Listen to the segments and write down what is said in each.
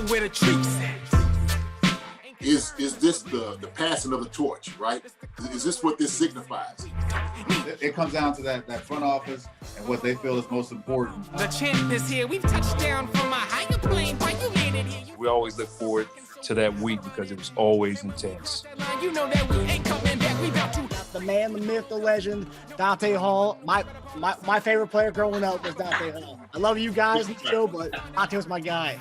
know where the treats at. Is this the passing of the torch, right? Is this what this signifies? It comes down to that front office and what they feel is most important. The champ is here. We've touched down from a higher plane. Why you landed here? We always look forward to that week because it was always intense. You know that we ain't coming back. We about to. The man, the myth, the legend, Dante Hall. My favorite player growing up was Dante Hall. I love you guys in the show, but Dante was my guy.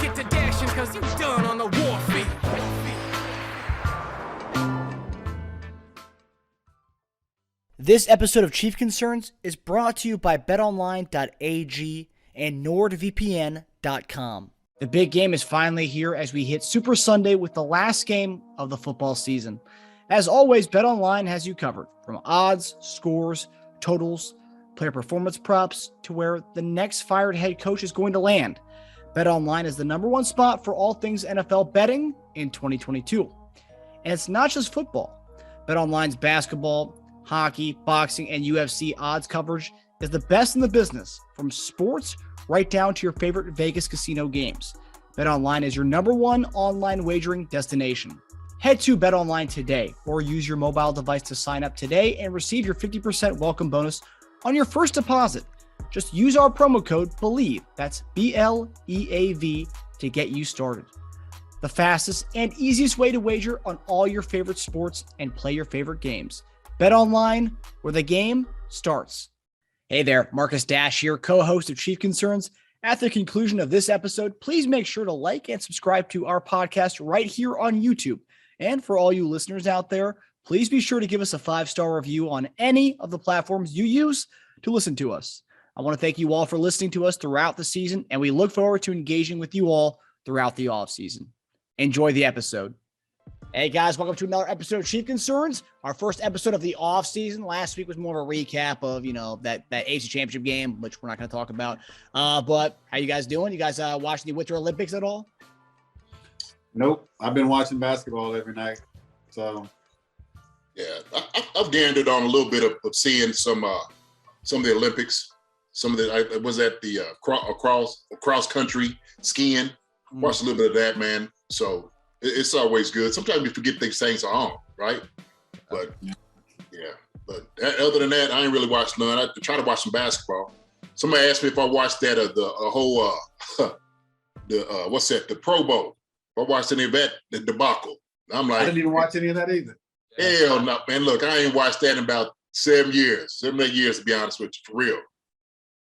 Get to dashing because you done on the Warfield. This episode of Chief Concerns is brought to you by BetOnline.AG and NordVPN.com. The big game is finally here as we hit Super Sunday with the last game of the football season. As always, BetOnline has you covered from odds, scores, totals, player performance props to where the next fired head coach is going to land. BetOnline is the number one spot for all things NFL betting in 2022. And it's not just football. BetOnline's basketball, hockey, boxing, and UFC odds coverage is the best in the business, from sports right down to your favorite Vegas casino games. BetOnline is your number one online wagering destination. Head to BetOnline today or use your mobile device to sign up today and receive your 50% welcome bonus on your first deposit. Just use our promo code BELIEVE, that's BLEAV, to get you started. The fastest and easiest way to wager on all your favorite sports and play your favorite games. BetOnline, where the game starts. Hey there, Marcus Dash here, co-host of Chief Concerns. At the conclusion of this episode, please make sure to like and subscribe to our podcast right here on YouTube. And for all you listeners out there, please be sure to give us a 5-star review on any of the platforms you use to listen to us. I want to thank you all for listening to us throughout the season, and we look forward to engaging with you all throughout the offseason. Enjoy the episode. Hey guys, welcome to another episode of Chief Concerns, our first episode of the offseason. Last week was more of a recap of, that AFC Championship game, which we're not going to talk about. But how you guys doing? You guys watching the Winter Olympics at all? Nope. I've been watching basketball every night. So, Yeah, I've gathered on a little bit of seeing some of the Olympics. I was at the cross country skiing. Watched a little bit of that, man. So it's always good. Sometimes you forget these things are on, right? But yeah. But other than that, I ain't really watched none. I try to watch some basketball. Somebody asked me if I watched that the Pro Bowl. If I watched any of that, the debacle. I'm like, I didn't even watch any of that either. Hell no, man. Look, I ain't watched that in about 7 8 years, to be honest with you, for real.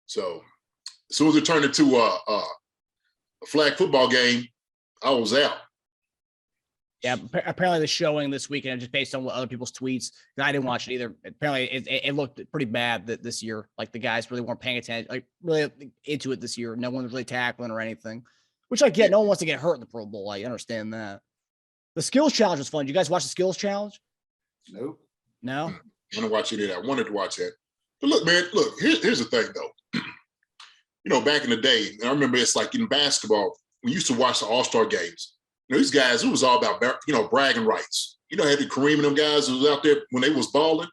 So as soon as it turned into a flag football game, I was out. Yeah, apparently the showing this weekend, just based on what other people's tweets, I didn't watch it either. Apparently it looked pretty bad this year. Like the guys really weren't paying attention, like really into it this year. No one was really tackling or anything, which I get. No one wants to get hurt in the Pro Bowl. I understand that. The skills challenge was fun. Did you guys watch the skills challenge? Nope. No? I didn't watch any of that. I wanted to watch that. But look, man, here's the thing, though. Back in the day, and I remember it's like in basketball, we used to watch the All-Star games. These guys, it was all about, bragging rights. Had the Kareem and them guys who was out there when they was balling,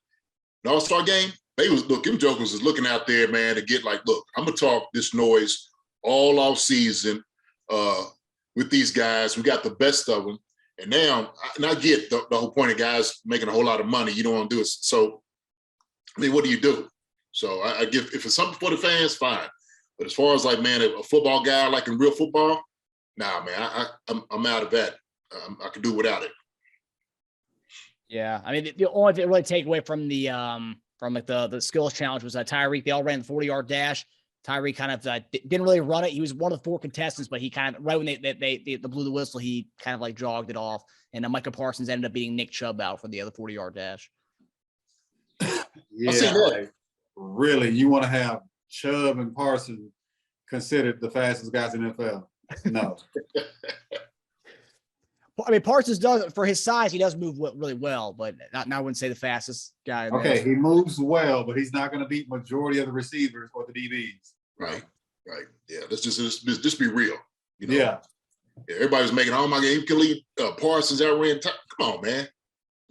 the All-Star game, them jokers was looking out there, man, to get like, look, I'm going to talk this noise all off season with these guys. We got the best of them. And now, I get the whole point of guys making a whole lot of money. You don't want to do it. So, what do you do? So I give, if it's something for the fans, fine. But as far as like, man, a football guy, like in real football, nah, man, I'm out of that. I could do without it. Yeah, I mean, the only thing really take away from the skills challenge was Tyreek. They all ran the 40-yard dash. Tyreek kind of didn't really run it. He was one of the 4 contestants, but he kind of, right when they blew the whistle, he kind of like jogged it off. And Micah Parsons ended up beating Nick Chubb out for the other 40-yard dash. Yeah, really, you want to have Chubb and Parsons considered the fastest guys in the NFL? No. I mean, Parsons does, for his size, he does move really well, but I wouldn't say the fastest guy. Okay, he moves well, but he's not going to beat majority of the receivers or the DBs. Right. Yeah, let's just be real. Yeah. Everybody's making, oh my God, you can leave Parsons outran. Come on, man.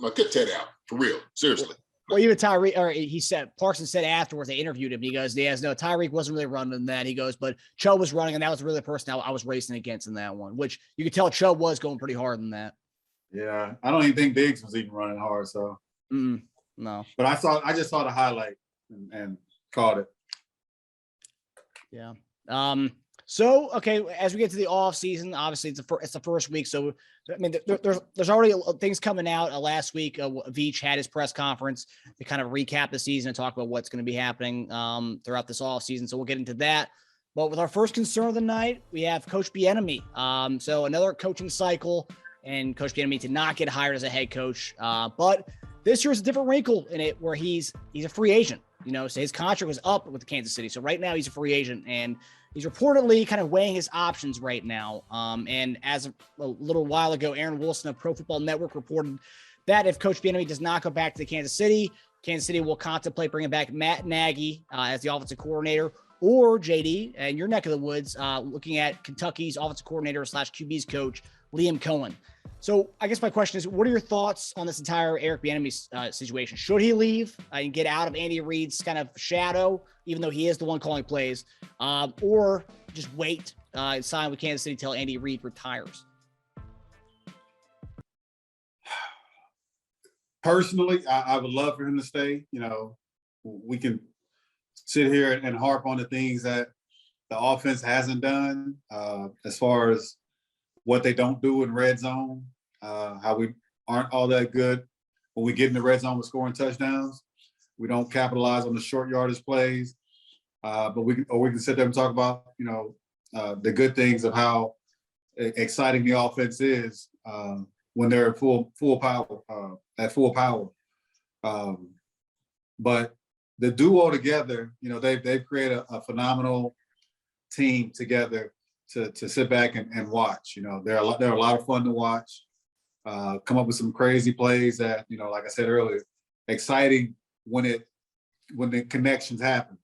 Cut that out for real. Seriously. Well, even Tyreek, or he said, Parson said afterwards, they interviewed him. He goes, "Yes, no, Tyreek wasn't really running in that." He goes, "But Chubb was running, and that was really the person I was racing against in that one," which you could tell Chubb was going pretty hard in that. Yeah, I don't even think Diggs was even running hard. So no, but I just saw the highlight and caught it. Yeah. So, okay, as we get to the off season, obviously it's the first week. So, I mean, there's already things coming out. Last week, Veach had his press conference to kind of recap the season and talk about what's going to be happening throughout this off season. So we'll get into that. But with our first concern of the night, we have Coach Bieniemy. So another coaching cycle, and Coach Bieniemy did not get hired as a head coach. But this year's a different wrinkle in it, where he's a free agent. So his contract was up with the Kansas City. So right now he's a free agent, and he's reportedly kind of weighing his options right now. And as a little while ago, Aaron Wilson of Pro Football Network reported that if Coach Bieniemy does not go back to Kansas City will contemplate bringing back Matt Nagy as the offensive coordinator, or JD, and your neck of the woods, looking at Kentucky's offensive coordinator / QB's coach, Liam Cohen. So I guess my question is, what are your thoughts on this entire Eric Bieniemy situation? Should he leave and get out of Andy Reid's kind of shadow, even though he is the one calling plays, or just wait and sign with Kansas City till Andy Reid retires? Personally, I would love for him to stay. We can sit here and harp on the things that the offense hasn't done as far as what they don't do in red zone, how we aren't all that good when we get in the red zone with scoring touchdowns. We don't capitalize on the short yardage plays, but we can sit there and talk about the good things of how exciting the offense is when they're at full power. But the duo together, they've created a phenomenal team together to sit back and watch. They're a lot of fun to watch. Come up with some crazy plays that, like I said earlier, exciting when the connections happen.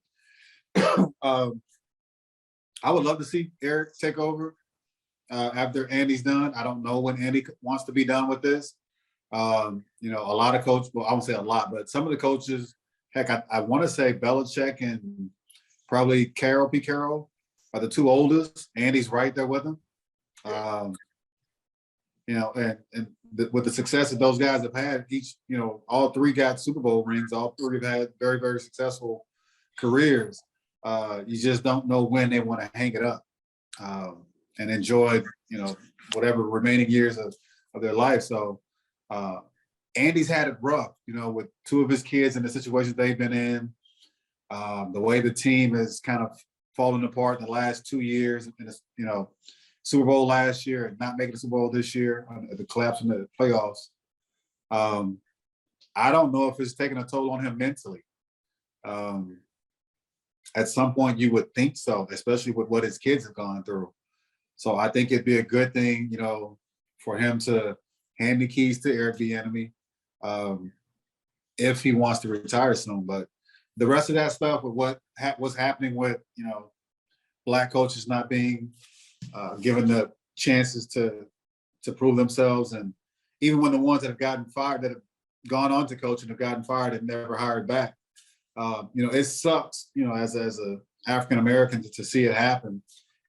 I would love to see Eric take over after Andy's done. I don't know when Andy wants to be done with this. A lot of coaches, well, I won't say a lot, but some of the coaches, heck, I want to say Belichick and probably Pete Carroll are the two oldest. Andy's right there with him. With the success that those guys have had, all three got Super Bowl rings. All three have had very, very successful careers. You just don't know when they want to hang it up and enjoy, whatever remaining years of their life. So Andy's had it rough, with two of his kids in the situations they've been in, the way the team has kind of fallen apart in the last 2 years, and Super Bowl last year and not making the Super Bowl this year, the collapse in the playoffs. I don't know if it's taking a toll on him mentally. At some point you would think so, especially with what his kids have gone through. So I think it'd be a good thing, for him to hand the keys to Eric Bieniemy if he wants to retire soon. But the rest of that stuff with what's happening with, Black coaches not being given the chances to prove themselves, and even when the ones that have gotten fired, that have gone on to coach and have gotten fired and never hired back, it sucks, as a African American to see it happen,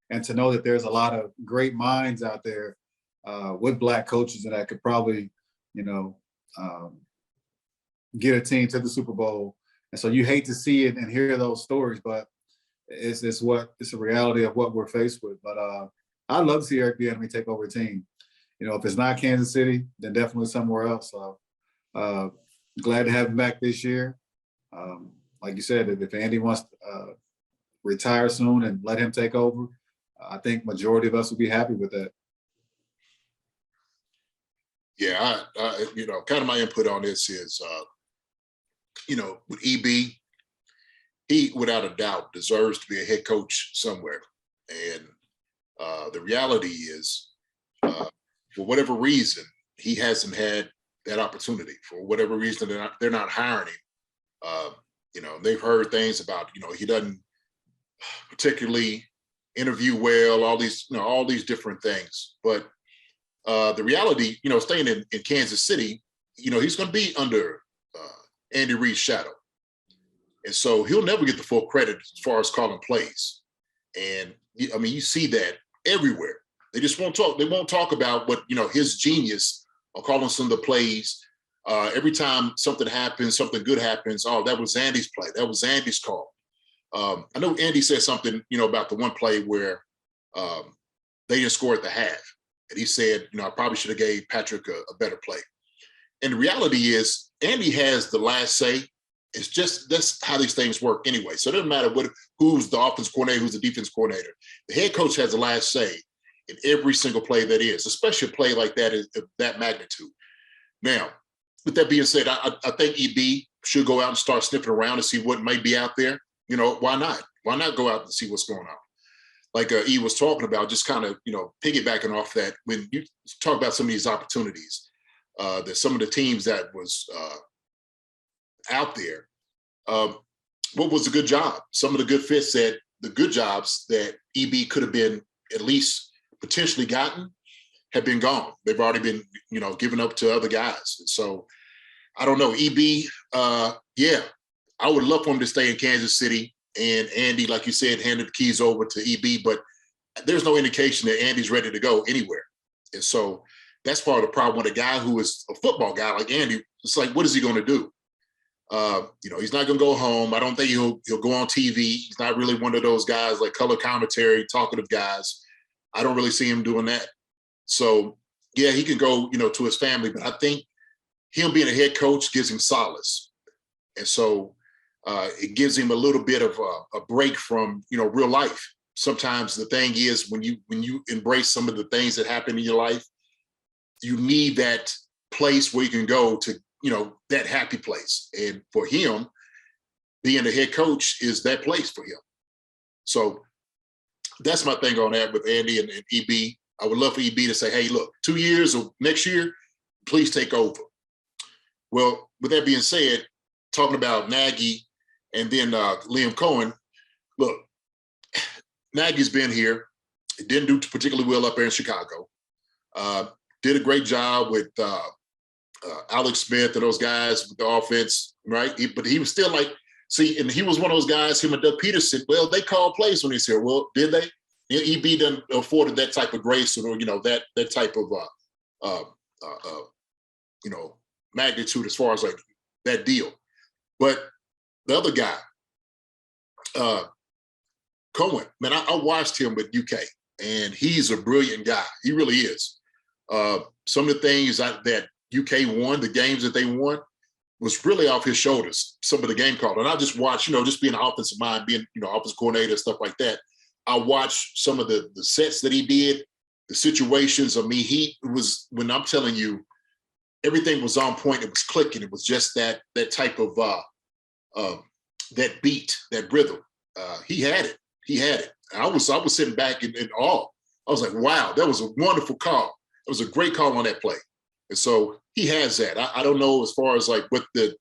and to know that there's a lot of great minds out there with Black coaches that could probably, get a team to the Super Bowl. And so you hate to see it and hear those stories, but it's a reality of what we're faced with. But I'd love to see Eric Bieniemy take over a team. If it's not Kansas City, then definitely somewhere else. So glad to have him back this year. Like you said, if Andy wants to retire soon and let him take over, I think majority of us will be happy with that. Yeah, kind of my input on this is, with EB, he without a doubt deserves to be a head coach somewhere. And the reality is, for whatever reason, he hasn't had that opportunity. For whatever reason, they're not hiring him. They've heard things about, he doesn't particularly interview well, all these different things. But the reality, staying in Kansas City, he's going to be under Andy Reid's shadow. And so he'll never get the full credit as far as calling plays. And I mean, you see that everywhere. They just won't talk. They won't talk about what, his genius on calling some of the plays. Every time something happens, something good happens, oh, that was Andy's play. That was Andy's call. I know Andy said something, about the one play where they didn't score at the half. And he said, I probably should have gave Patrick a better play. And the reality is Andy has the last say. It's just, that's how these things work anyway. So it doesn't matter who's the offense coordinator, who's the defense coordinator. The head coach has the last say in every single play that is, especially a play like that, of that magnitude. Now, with that being said, I think EB should go out and start sniffing around and see what might be out there. Why not? Why not go out and see what's going on? Like E was talking about, just kind of, piggybacking off that, when you talk about some of these opportunities, that some of the teams that was out there, what was a good job? Some of the good fits said the good jobs that EB could have been at least potentially gotten have been gone. They've already been, given up to other guys. And so I don't know. EB, I would love for him to stay in Kansas City. And Andy, like you said, handed the keys over to EB, but there's no indication that Andy's ready to go anywhere. And so that's part of the problem with a guy who is a football guy like Andy. It's like, what is he going to do? He's not going to go home. I don't think he'll go on TV. He's not really one of those guys like color commentary, talkative guys. I don't really see him doing that. So, yeah, he can go, to his family, but I think him being a head coach gives him solace. And so it gives him a little bit of a break from, real life. Sometimes the thing is when you embrace some of the things that happen in your life, you need that place where you can go to, that happy place. And for him, being the head coach is that place for him. So that's my thing on that with Andy and EB. I would love for EB to say, hey, look, 2 years or next year, please take over. Well, with that being said, talking about Nagy and then Liam Cohen, look, Nagy's been here. It didn't do particularly well up there in Chicago. Did a great job with Alex Smith and those guys with the offense, right? But he was still like, and he was one of those guys, him and Doug Peterson, well, they called plays when he's here. Well, did they? EB done afforded that type of grace or, that type of, magnitude as far as like that deal. But the other guy, Cohen, man, I watched him with UK, and he's a brilliant guy. He really is. Some of the things that UK won, the games that they won, was really off his shoulders, some of the game call. And I just watched, just being an offensive mind, being, offensive coordinator, stuff like that. I watched some of the sets that he did, the situations. I mean, when I'm telling you, everything was on point. It was clicking. It was just that type of that beat, that rhythm. He had it. He had it. I was sitting back in awe. I was like, wow, that was a wonderful call. It was a great call on that play. And so he has that. I don't know as far as like what the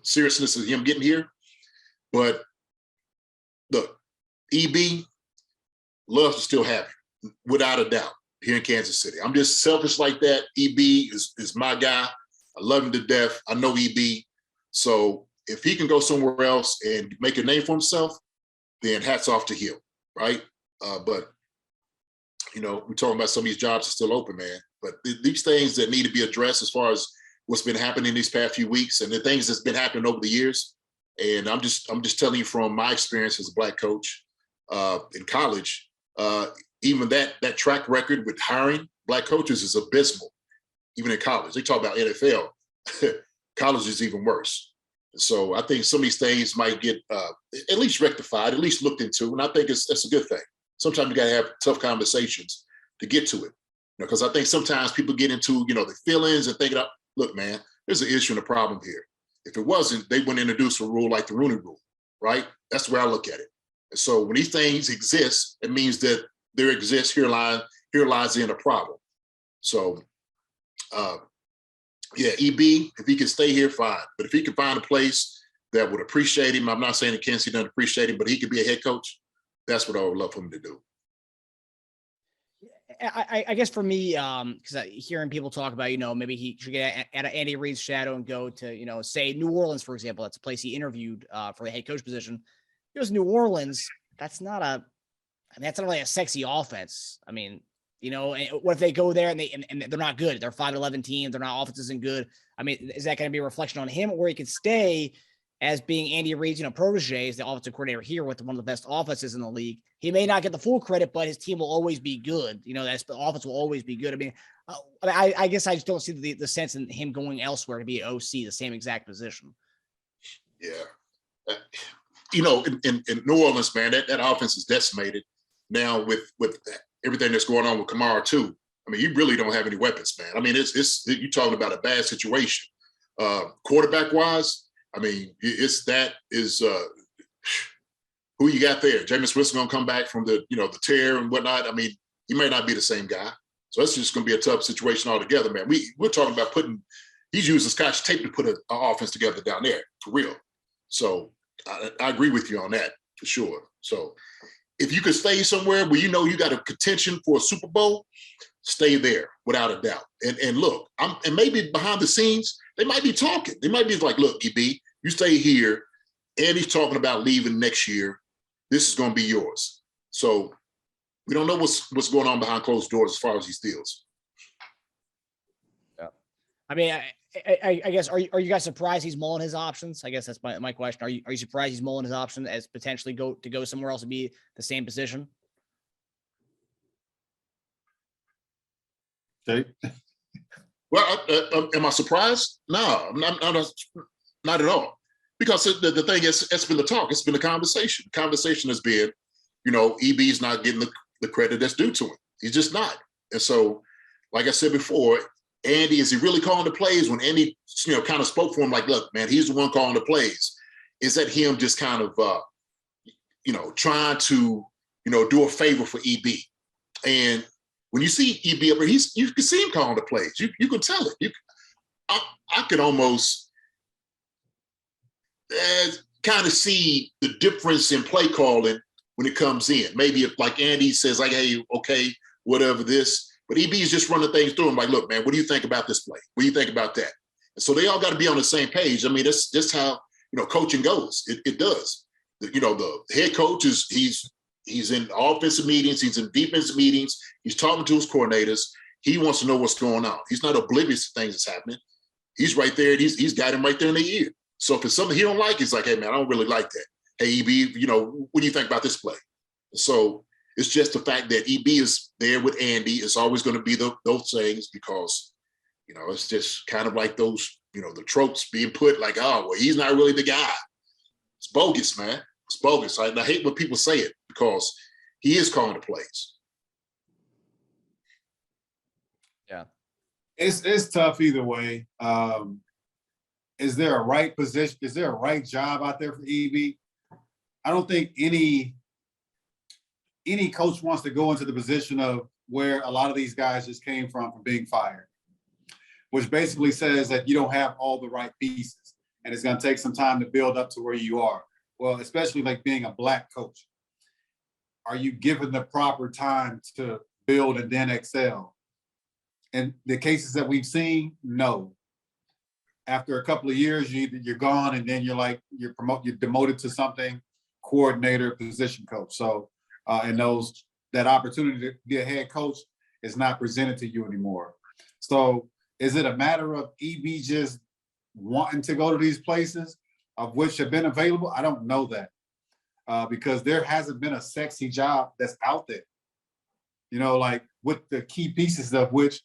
seriousness of him getting here, but look, EB loves to still have him, without a doubt, here in Kansas City. I'm just selfish like that. EB is my guy. I love him to death. I know EB. So if he can go somewhere else and make a name for himself, then hats off to him, right? But, we're talking about some of these jobs are still open, man. But these things that need to be addressed as far as what's been happening these past few weeks and the things that's been happening over the years. And I'm just telling you from my experience as a Black coach in college, even that track record with hiring Black coaches is abysmal, even in college. They talk about NFL. College is even worse. So I think some of these things might get at least rectified, at least looked into. And I think that's a good thing. Sometimes you got to have tough conversations to get to it. Because I think sometimes people get into, the feelings and thinking, look, man, there's an issue and a problem here. If it wasn't, they wouldn't introduce a rule like the Rooney Rule, right? That's the way I look at it. And so when these things exist, it means that there exists, here lies in a problem. So, EB, if he can stay here, fine. But if he can find a place that would appreciate him, I'm not saying that Kansas City doesn't appreciate him, but he could be a head coach, that's what I would love for him to do. I guess for me, because hearing people talk about, maybe he should get out of Andy Reid's shadow and go to, say New Orleans, for example. That's a place he interviewed for the head coach position. He goes to New Orleans. That's not really a sexy offense. I mean, what if they go there and they're not good? They're 5-11 team. Their offense isn't good. I mean, is that going to be a reflection on him, or he could stay as being Andy Reid's, protege, as the offensive coordinator here with one of the best offenses in the league? He may not get the full credit, but his team will always be good. The offense will always be good. I mean, I guess I just don't see the sense in him going elsewhere to be an OC, the same exact position. Yeah. In New Orleans, man, that offense is decimated now with everything that's going on with Kamara too. I mean, you really don't have any weapons, man. I mean, it's you're talking about a bad situation. Quarterback wise, I mean, who you got there? Jameis Winston gonna come back from the tear and whatnot. I mean, he may not be the same guy. So that's just gonna be a tough situation altogether, man. We're talking about he's using Scotch tape to put an offense together down there, for real. So I agree with you on that, for sure. So if you could stay somewhere where you got a contention for a Super Bowl, stay there without a doubt. And look, and maybe behind the scenes, they might be talking. They might be like, look, EB, you stay here. Andy's talking about leaving next year. This is going to be yours. So we don't know what's going on behind closed doors as far as these deals. Yeah. I mean, I guess, are you guys surprised he's mulling his options? I guess that's my question. Are you surprised he's mulling his option as potentially go somewhere else and be the same position? Okay. Well, am I surprised? No, I'm not at all. Because the thing is, it's been the talk. It's been a conversation. The conversation has been, EB's not getting the credit that's due to him. He's just not. And so, like I said before, Andy, is he really calling the plays? When Andy, kind of spoke for him, like, look, man, he's the one calling the plays. Is that him just kind of, trying to, do a favor for EB? And when you see EB up there, you can see him calling the plays. You can tell it. I could almost kind of see the difference in play calling when it comes in. Maybe if like Andy says, like, hey, okay, whatever this. But EB is just running things through him like, look, man, what do you think about this play? What do you think about that? And so they all got to be on the same page. I mean, that's just how, coaching goes. It does. The head coach he's in offensive meetings. He's in defensive meetings. He's talking to his coordinators. He wants to know what's going on. He's not oblivious to things that's happening. He's right there. He's got him right there in the ear. So if it's something he don't like, he's like, hey, man, I don't really like that. Hey, EB, what do you think about this play? So it's just the fact that EB is there with Andy. It's always going to be those things because, it's just kind of like those, the tropes being put like, oh, well, he's not really the guy. It's bogus, man. It's bogus. I hate when people say it because he is calling the plays. Yeah. It's tough either way. Is there a right position? Is there a right job out there for EB? I don't think any coach wants to go into the position of where a lot of these guys just came from being fired, which basically says that you don't have all the right pieces and it's going to take some time to build up to where you are. Well, especially like being a Black coach. Are you given the proper time to build and then excel? And the cases that we've seen, no. After a couple of years, you're gone, and then you're demoted to something, coordinator, position coach. So, and that opportunity to be a head coach is not presented to you anymore. So, is it a matter of EB just wanting to go to these places, of which have been available? I don't know that because there hasn't been a sexy job that's out there. Like with the key pieces of which.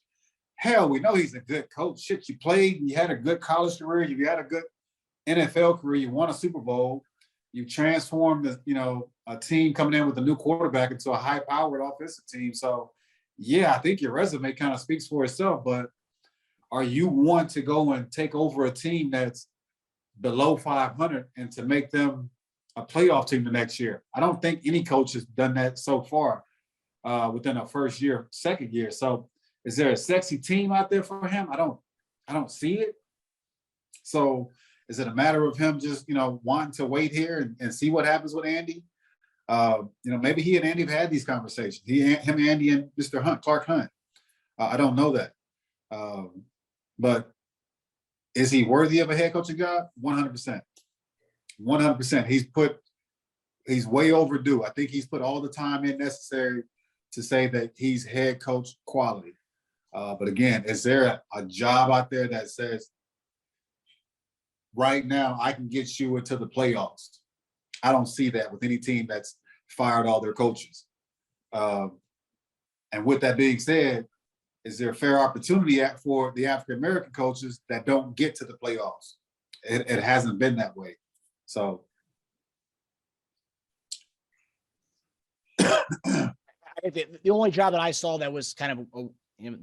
Hell, we know he's a good coach. Shit, you played, you had a good college career, you had a good NFL career, you won a Super Bowl, you transformed a team coming in with a new quarterback into a high-powered offensive team. So, yeah, I think your resume kind of speaks for itself, but are you one to go and take over a team that's below 500 and to make them a playoff team the next year? I don't think any coach has done that so far within a first year, second year. So, is there a sexy team out there for him? I don't see it. So is it a matter of him just, wanting to wait here and see what happens with Andy? Maybe he and Andy have had these conversations. Him, Andy, and Mr. Hunt, Clark Hunt. I don't know that. But is he worthy of a head coaching job? 100%. 100%. He's way overdue. I think he's put all the time in necessary to say that he's head coach quality. But again, is there a job out there that says, right now, I can get you into the playoffs? I don't see that with any team that's fired all their coaches. And with that being said, is there a fair opportunity for the African-American coaches that don't get to the playoffs? It hasn't been that way. So. The only job that I saw that was kind of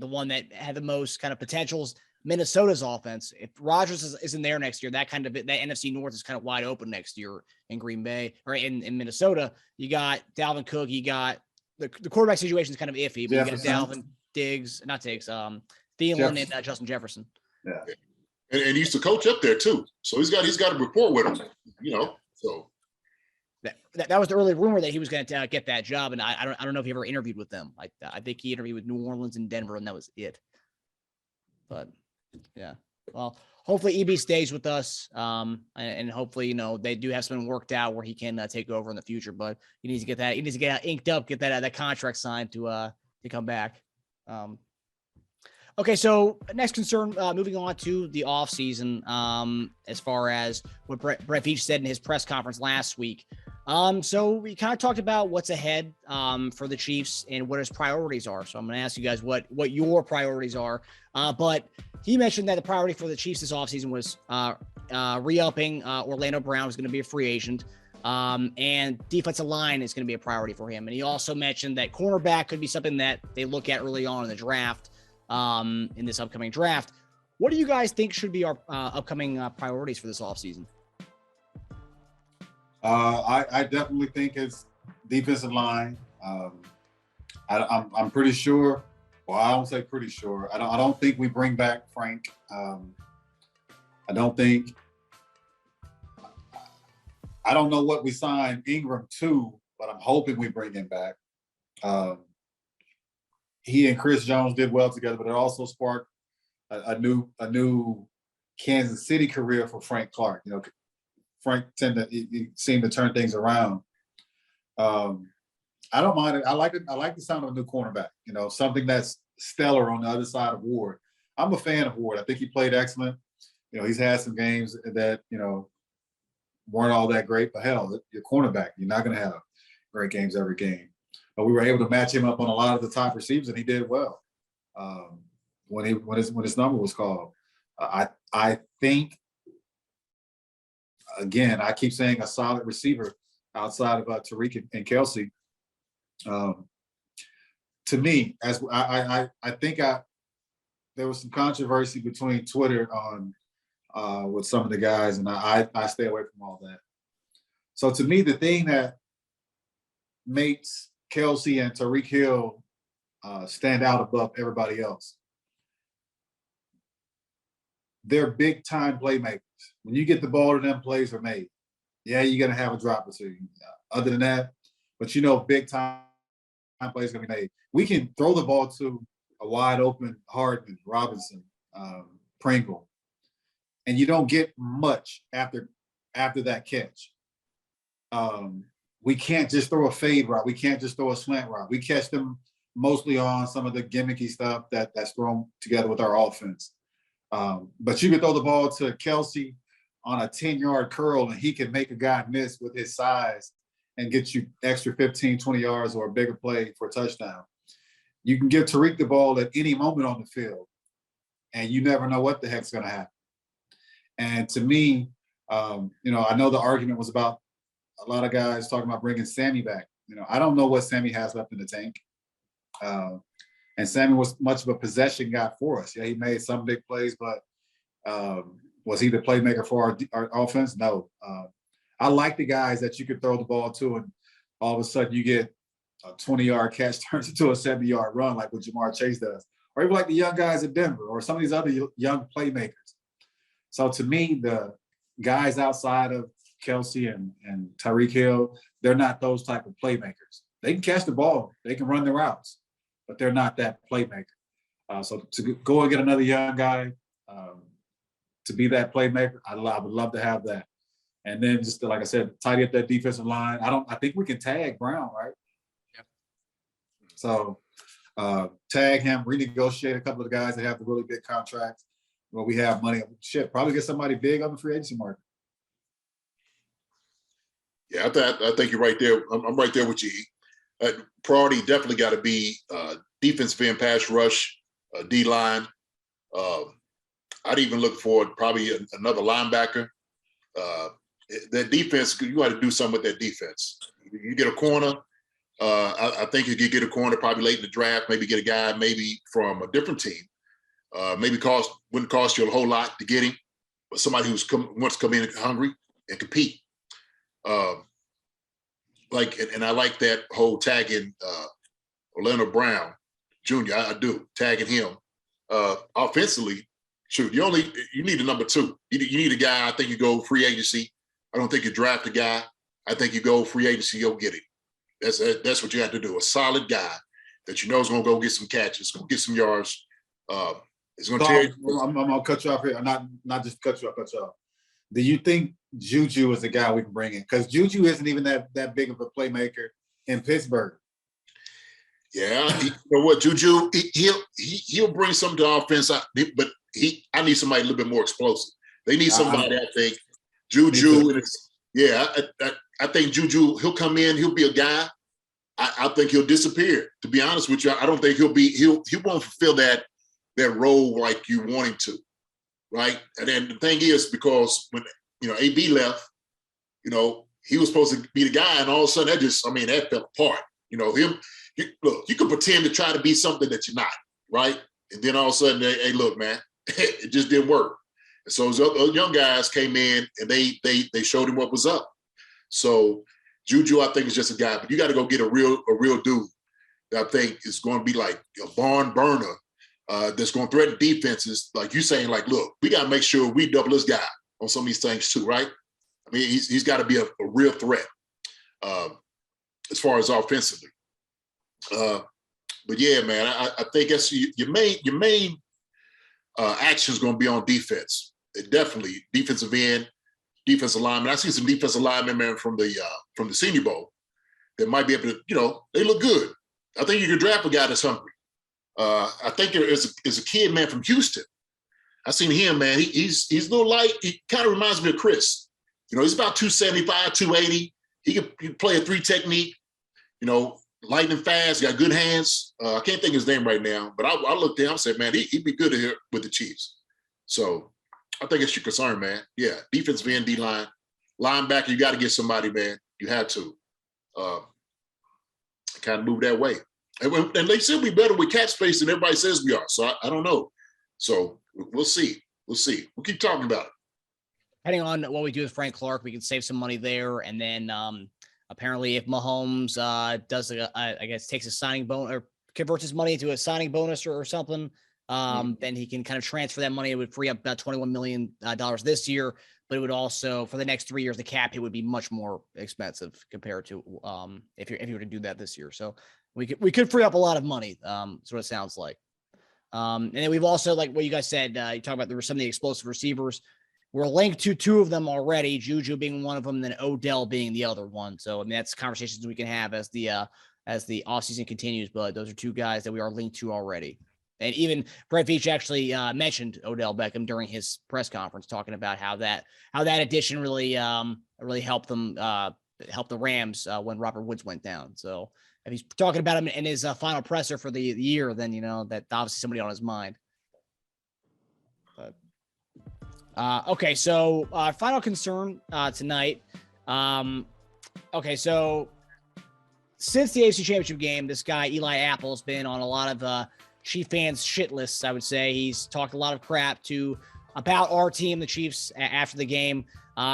the one that had the most kind of potentials, Minnesota's offense. If Rodgers isn't there next year, that NFC North is kind of wide open next year in Green Bay or in Minnesota. You got Dalvin Cook. You got the quarterback situation is kind of iffy, but Jefferson. You got Thielen, and Justin Jefferson. Yeah, and he used to coach up there too, so he's got a rapport with him. So. That was the early rumor that he was going to get that job, and I don't know if he ever interviewed with them. I think he interviewed with New Orleans and Denver, and that was it. But yeah, well, hopefully EB stays with us, and hopefully they do have something worked out where he can take over in the future. But he needs to get that. He needs to get inked up, get that contract signed to come back. Okay, so next concern, moving on to the offseason, as far as what Brett Veach said in his press conference last week. So we kind of talked about what's ahead for the Chiefs and what his priorities are. So I'm going to ask you guys what your priorities are. But he mentioned that the priority for the Chiefs this offseason was re-upping Orlando Brown, who's going to be a free agent, and defensive line is going to be a priority for him. And he also mentioned that cornerback could be something that they look at early on in the draft. In this upcoming draft. What do you guys think should be our upcoming priorities for this offseason? I definitely think it's defensive line. I'm pretty sure. Well, I don't say pretty sure. I don't think we bring back Frank. I don't know what we signed Ingram to, but I'm hoping we bring him back. He and Chris Jones did well together, but it also sparked a new Kansas City career for Frank Clark. Frank seemed to turn things around. I don't mind it. I like the sound of a new cornerback. Something that's stellar on the other side of Ward. I'm a fan of Ward. I think he played excellent. He's had some games that weren't all that great, but hell, you're cornerback. You're not going to have great games every game. But we were able to match him up on a lot of the top receivers, and he did well when his number was called. I think, again, I keep saying a solid receiver outside of Tariq and Kelsey. To me, as I think there was some controversy between Twitter on with some of the guys, and I stay away from all that. So to me, the thing that makes Kelsey and Tyreek Hill stand out above everybody else, they're big-time playmakers. When you get the ball to them, plays are made. Yeah, you're going to have a drop or two. Other than that, but big-time plays are going to be made. We can throw the ball to a wide-open Hardman, Robinson, Pringle, and you don't get much after that catch. We can't just throw a fade route. We can't just throw a slant route. We catch them mostly on some of the gimmicky stuff that's thrown together with our offense. But you can throw the ball to Kelsey on a 10-yard curl, and he can make a guy miss with his size and get you extra 15, 20 yards or a bigger play for a touchdown. You can give Tariq the ball at any moment on the field, and you never know what the heck's going to happen. And to me, I know the argument was about a lot of guys talking about bringing Sammy back. I don't know what Sammy has left in the tank. And Sammy was much of a possession guy for us. Yeah, he made some big plays, but was he the playmaker for our offense? No. I like the guys that you could throw the ball to, and all of a sudden you get a 20-yard catch turns into a 70-yard run like what Jamar Chase does. Or even like the young guys at Denver or some of these other young playmakers. So to me, the guys outside of Kelsey and Tyreek Hill, they're not those type of playmakers. They can catch the ball, they can run the routes, but they're not that playmaker. So to go and get another young guy to be that playmaker, I would love to have that. And then just like I said, tidy up that defensive line. I think we can tag Brown, right? Yep. So tag him, renegotiate a couple of the guys that have the really big contracts where we have money. Shit, probably get somebody big on the free agency market. Yeah, I think you're right there. I'm right there with you. Priority definitely got to be defensive end, pass rush, D-line. I'd even look for probably another linebacker. That defense, you got to do something with that defense. You get a corner. I think you could get a corner probably late in the draft. Maybe get a guy maybe from a different team. Maybe wouldn't cost you a whole lot to get him, but somebody wants to come in hungry and compete. And I like that whole tagging Orlando Brown Jr. I do tagging him offensively. Shoot, you need a number two. You need a guy. I think you go free agency. I don't think you draft a guy. I think you go free agency. You'll get it. That's what you have to do. A solid guy that you know is going to go get some catches, going to get some yards. It's going to tear. I'm going to cut you off here. Not just cut you off. Do you think Juju is the guy we can bring in? Because Juju isn't even that big of a playmaker in Pittsburgh. Yeah, you know what, Juju, he'll bring something to offense, but I need somebody a little bit more explosive. They need somebody, I think. Juju, I think Juju, he'll come in, he'll be a guy. I think he'll disappear. To be honest with you, I don't think he won't fulfill that role like you want him to, right? And then the thing is, because when AB left, he was supposed to be the guy, and all of a sudden that fell apart. You could pretend to try to be something that you're not, right? And then all of a sudden, hey, look, man, it just didn't work. And so those young guys came in and they showed him what was up. So Juju, I think, is just a guy, but you got to go get a real dude that I think is going to be like a barn burner that's going to threaten defenses. Like you saying, like, look, we got to make sure we double this guy on some of these things too, right? I mean, he's got to be a real threat as far as offensively. But yeah, man, I think that's your main action is going to be on defense. Definitely defensive end, defensive lineman. I see some defensive linemen, man, from the Senior Bowl that might be able to, they look good. I think you can draft a guy that's hungry. I think there is a kid, man, from Houston. I seen him, man. He's a little light. He kind of reminds me of Chris. He's about 275, 280. He can play a 3 technique. Lightning fast, got good hands. I can't think of his name right now, but I looked at him and said, man, he'd be good here with the Chiefs. So I think it's your concern, man. Yeah, defensive end, D-line. Linebacker, you got to get somebody, man. You have to kind of move that way. And they said we better with cap space than everybody says we are. So I don't know. So we'll see. We'll keep talking about it. Depending on what we do with Frank Clark, we can save some money there. And then apparently if Mahomes does, I guess, takes a signing bonus or converts his money into a signing bonus or something, then he can kind of transfer that money. It would free up about $21 million this year, but it would also, for the next 3 years, the cap hit would be much more expensive compared to if you were to do that this year. So we could free up a lot of money. That's what it sounds like. And then we've also, like what you guys said, you talk about there were some of the explosive receivers. We're linked to 2 of them already, Juju being one of them, then Odell being the other one. So, I mean, that's conversations we can have as the offseason continues, but those are 2 guys that we are linked to already. And even Brett Veach actually mentioned Odell Beckham during his press conference, talking about how that addition really helped them, helped the Rams when Robert Woods went down. So if he's talking about him in his final presser for the year, then, that obviously somebody on his mind. But okay, so final concern tonight. Okay, so since the AFC Championship game, this guy Eli Apple has been on a lot of Chief fans' shit lists. I would say he's talked a lot of crap about our team, the Chiefs, after the game,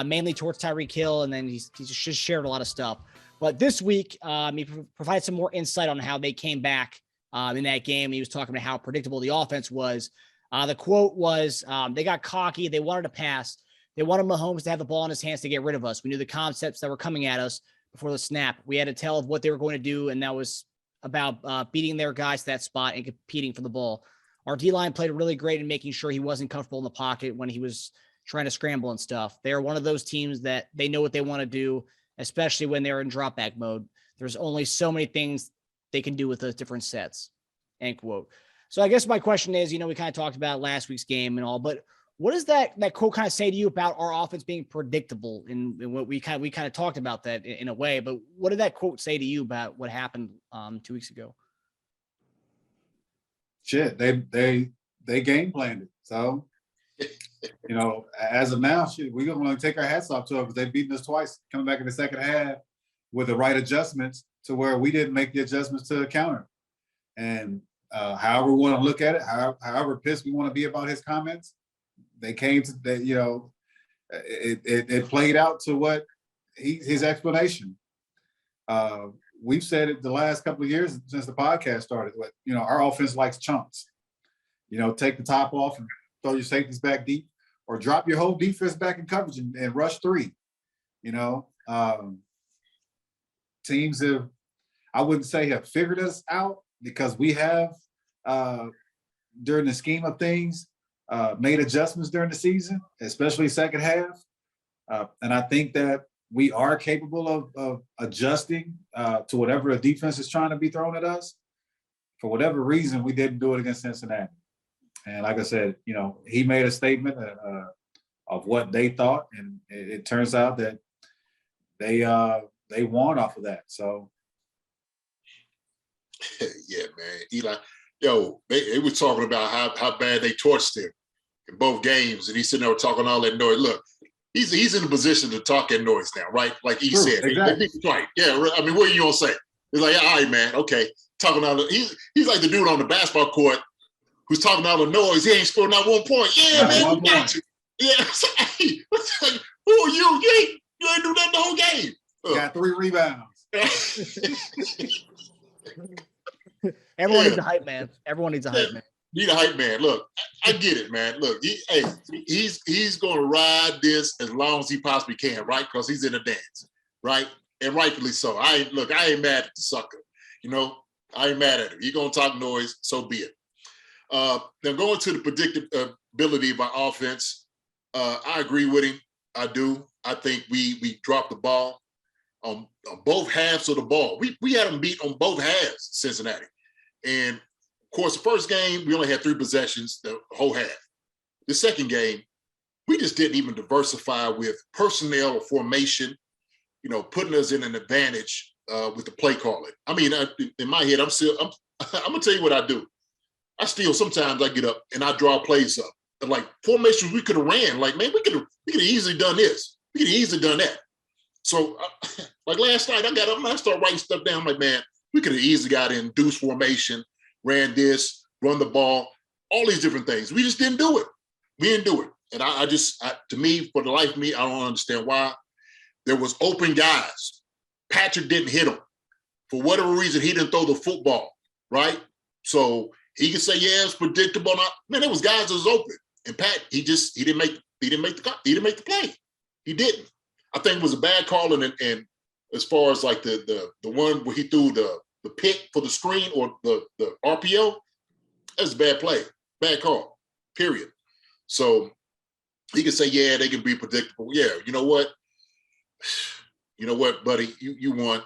mainly towards Tyreek Hill, and then he's just shared a lot of stuff. But this week, he provided some more insight on how they came back in that game. He was talking about how predictable the offense was. The quote was, they got cocky. They wanted to pass. They wanted Mahomes to have the ball in his hands to get rid of us. We knew the concepts that were coming at us before the snap. We had a tell of what they were going to do, and that was about beating their guys to that spot and competing for the ball. Our D-line played really great in making sure he wasn't comfortable in the pocket when he was trying to scramble and stuff. They're one of those teams that they know what they want to do, especially when they're in drop back mode. There's only so many things they can do with those different sets, end quote. So I guess my question is, we kind of talked about last week's game and all, but what does that quote kind of say to you about our offense being predictable? And what we kind of talked about that in a way, but what did that quote say to you about what happened 2 weeks ago? Shit, they game planned it. So, as of now, we're going to take our hats off to them because they've beaten us twice, coming back in the second half with the right adjustments to where we didn't make the adjustments to counter. And however we want to look at it, however pissed we want to be about his comments, they came to that, it played out to what his explanation. We've said it the last couple of years since the podcast started. Our offense likes chunks. Take the top off and throw your safeties back deep, or drop your whole defense back in coverage and rush three. Teams have, I wouldn't say have figured us out, because we have, during the scheme of things, made adjustments during the season, especially second half. And I think that we are capable of adjusting to whatever the defense is trying to be thrown at us. For whatever reason, we didn't do it against Cincinnati. And like I said, he made a statement of what they thought, and it turns out that they won off of that. So. Yeah, man. Eli, they were talking about how bad they torched him in both games, and he's sitting there talking all that noise. Look, he's in a position to talk that noise now, right? Like he said. Exactly. Right. Yeah, I mean, what are you going to say? He's like, all right, man, okay. Talking all he's like the dude on the basketball court who's talking all the noise. He ain't scored not 1 point. Yeah, man, we got you. Yeah, so, hey, like, who are you? You ain't do nothing the whole game. Got 3 rebounds. Everyone needs a hype man. Everyone needs a hype man. Need a hype man. Look, I get it, man. Look, he's going to ride this as long as he possibly can, right? Because he's in a dance, right? And rightfully so. I ain't mad at the sucker. I ain't mad at him. He's going to talk noise, so be it. Now, going to the predictability of our offense, I agree with him. I do. I think we dropped the ball on both halves of the ball. We had them beat on both halves, Cincinnati. And, of course, the first game, we only had 3 possessions the whole half. The second game, we just didn't even diversify with personnel or formation, putting us in an advantage with the play calling. I mean, in my head, I'm going to tell you what I do. Sometimes I get up and I draw plays up. And like formations we could have ran. Like, man, we could have easily done this. We could have easily done that. So, like last night, I got up and I started writing stuff down. I'm like, man, we could have easily got in deuce formation, ran this, run the ball, all these different things. We just didn't do it. We didn't do it. And to me, for the life of me, I don't understand why. There was open guys. Patrick didn't hit him. For whatever reason, he didn't throw the football, right? So he can say, yeah, it's predictable. Man, there was guys that was open. And Pat, he didn't make the play. He didn't. I think it was a bad call, and as far as like the one where he threw the pick for the screen or the RPO, that's a bad play, bad call, period. So he can say, yeah, they can be predictable. Yeah, you know what? You know what, buddy? You won.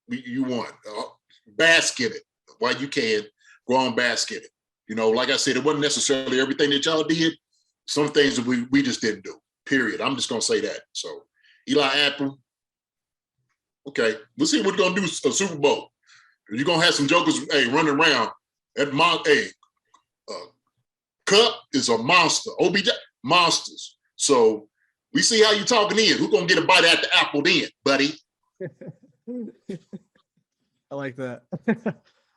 You won. Basket it while you can. Go on, basket it. Like I said, it wasn't necessarily everything that y'all did. Some things that we just didn't do, period. I'm just going to say that. So Eli Apple, okay, we'll see what we're going to do a Super Bowl. You're going to have some jokers, running around. Cup is a monster. OBJ, monsters. So we see how you talking in. Who's going to get a bite at the apple then, buddy? I like that.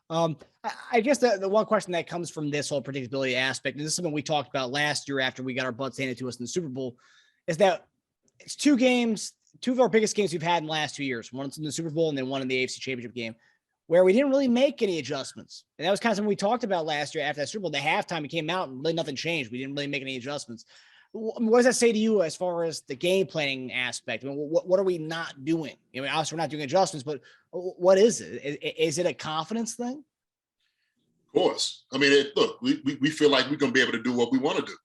I guess the one question that comes from this whole predictability aspect, and this is something we talked about last year after we got our butts handed to us in the Super Bowl, is that it's 2 games, 2 of our biggest games we've had in the last 2 years. One in the Super Bowl and then one in the AFC Championship game, where we didn't really make any adjustments. And that was kind of something we talked about last year after that Super Bowl. The halftime, it came out and really nothing changed. We didn't really make any adjustments. What does that say to you as far as the game planning aspect? I mean, what are we not doing? I mean, obviously we're not doing adjustments, but what is it? Is it a confidence thing? Of course. I mean, look, we feel like we're going to be able to do what we want to do.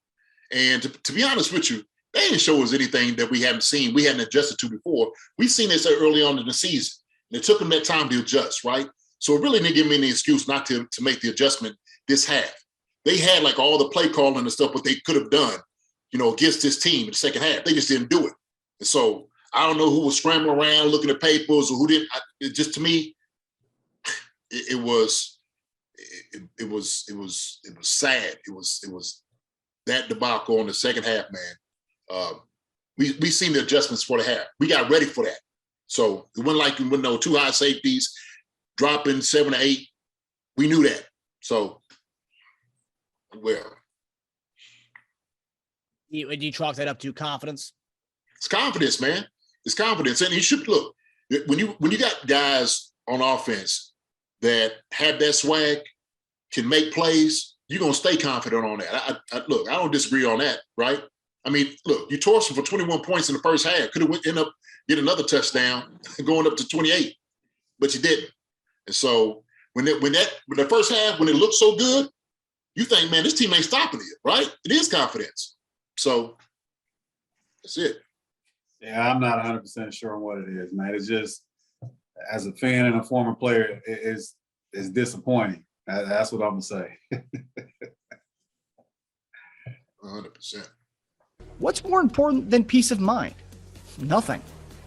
And to be honest with you, they didn't show us anything that we haven't seen, we hadn't adjusted to before. We've seen this early on in the season. And it took them that time to adjust, right? So it really didn't give me any excuse not to make the adjustment this half. They had like all the play calling and stuff, what they could have done, against this team in the second half. They just didn't do it. And so I don't know who was scrambling around looking at papers or who didn't. It just, to me, it was sad. It was that debacle in the second half, man. We seen the adjustments for the half. We got ready for that. So it wasn't like no two high safeties dropping 7 or 8. We knew that. So, well. Do you chalk that up to confidence? It's confidence, man. It's confidence. And you should look, when you got guys on offense that have that swag, can make plays, you're going to stay confident on that. I don't disagree on that, right? I mean, look, you torched him for 21 points in the first half. Could have ended up getting another touchdown going up to 28, but you didn't. And so when the first half, when it looked so good, you think, man, this team ain't stopping it, right? It is confidence. So that's it. Yeah, I'm not 100% sure on what it is, man. It's just, as a fan and a former player, it's disappointing. That's what I'm going to say. 100%. What's more important than peace of mind? Nothing.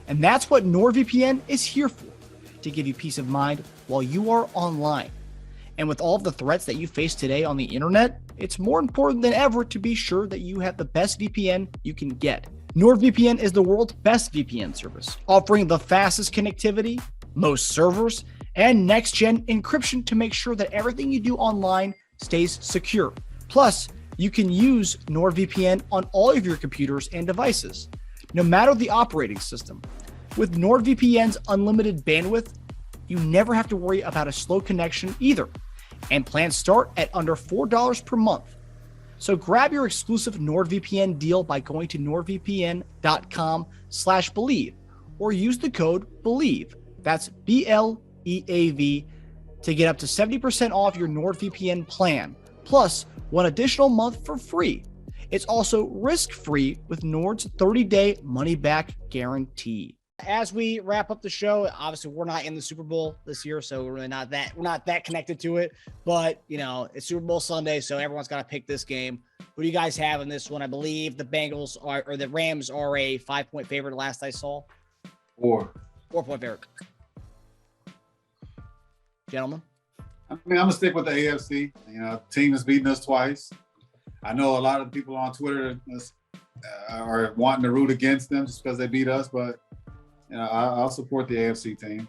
And that's what NordVPN is here for, to give you peace of mind while you are online. And with all of the threats that you face today on the internet, it's more important than ever to be sure that you have the best VPN you can get. NordVPN is the world's best VPN service, offering the fastest connectivity, most servers, and next-gen encryption to make sure that everything you do online stays secure. Plus, you can use NordVPN on all of your computers and devices, no matter the operating system. With NordVPN's unlimited bandwidth, you never have to worry about a slow connection either, and plans start at under $4 per month. So grab your exclusive NordVPN deal by going to nordvpn.com/believe or use the code BELIEVE. That's BLEAV to get up to 70% off your NordVPN plan, plus 1 additional month for free. It's also risk-free with Nord's 30-day money-back guarantee. As we wrap up the show, obviously we're not in the Super Bowl this year, so we're not that connected to it. But it's Super Bowl Sunday, so everyone's got to pick this game. Who do you guys have in this one? I believe the Rams are a 5-point favorite. Last I saw, 4-point favorite. Gentlemen, I mean, I'm gonna stick with the AFC. Team has beaten us twice. I know a lot of people on Twitter are wanting to root against them just because they beat us, but I'll support the AFC team.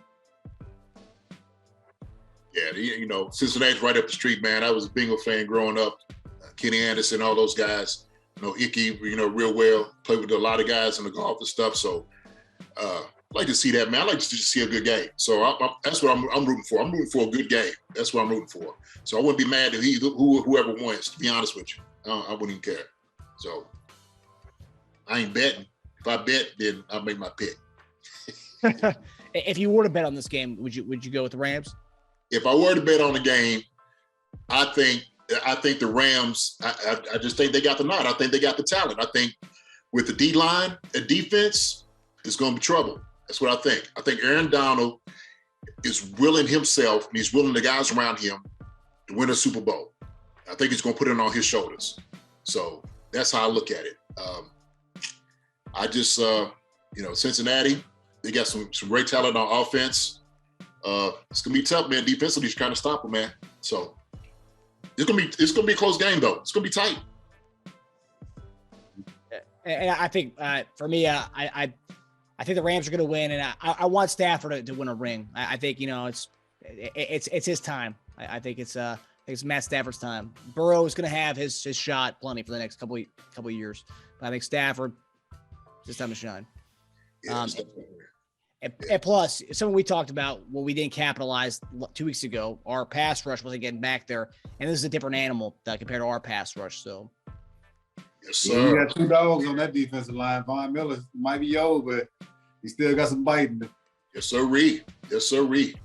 Yeah, Cincinnati's right up the street, man. I was a Bengal fan growing up. Kenny Anderson, all those guys. Icky, real well. Played with a lot of guys in the golf and stuff. So, I like to see that, man. I like to just see a good game. So that's what I'm rooting for. I'm rooting for a good game. That's what I'm rooting for. So I wouldn't be mad if whoever wins, to be honest with you. I wouldn't even care. So I ain't betting. If I bet, then I'll make my pick. If you were to bet on this game, would you go with the Rams? If I were to bet on the game, I think the Rams, I just think they got the nod. I think they got the talent. I think with the D-line and defense, it's going to be trouble. That's what I think. I think Aaron Donald is willing himself, and he's willing the guys around him to win a Super Bowl. I think he's going to put it on his shoulders. So that's how I look at it. I just, Cincinnati, they got some great talent on offense. It's going to be tough, man. Defensively, trying to stop them, man. So it's going to be a close game, though. It's going to be tight. And I think for me, I think the Rams are going to win, and I want Stafford to win a ring. I think it's his time. I think it's Matt Stafford's time. Burrow is going to have his shot plenty for the next couple of years, but I think Stafford, it's his time to shine. Yeah, and plus, something we talked about when we didn't capitalize 2 weeks ago, our pass rush wasn't getting back there, and this is a different animal compared to our pass rush. So, Yes, Yeah, sir. you got two dogs on that defensive line. Von Miller might be old, but he still got some bite in him. Yes, sir, Reed. Yes, sir, Reed.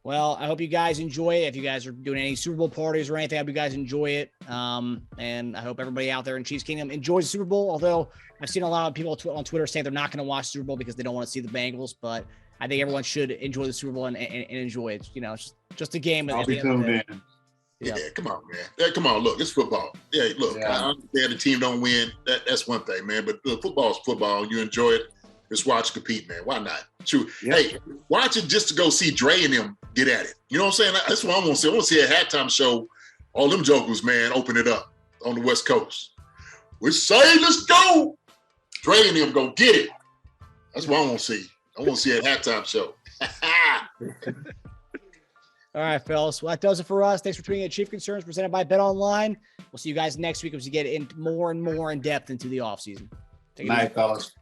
Well, I hope you guys enjoy it. If you guys are doing any Super Bowl parties or anything, I hope you guys enjoy it. And I hope everybody out there in Chiefs Kingdom enjoys the Super Bowl. Although I've seen a lot of people on Twitter saying they're not going to watch Super Bowl because they don't want to see the Bengals. But I think everyone should enjoy the Super Bowl and enjoy it. You know, it's just a game. I'll be tuned in. Yeah, come on, man. Yeah, come on, look, it's football. Yeah, look, Yeah. I understand the team don't win. That's one thing, man. But look, football is football. You enjoy it. Just watch compete, man. Why not? True. Yeah. Hey, watch it just to go see Dre and them get at it. You know what I'm saying? That's what I want to see. I want to see a halftime show. All them jokers, man, open it up on the West Coast. We say, let's go. Dre and them go get it. That's what I want to see. I want to see a halftime show. All right, fellas. Well, that does it for us. Thanks for tuning in to Chief Concerns presented by BetOnline. We'll see you guys next week as we get in more and more in depth into the offseason. Good night, fellas.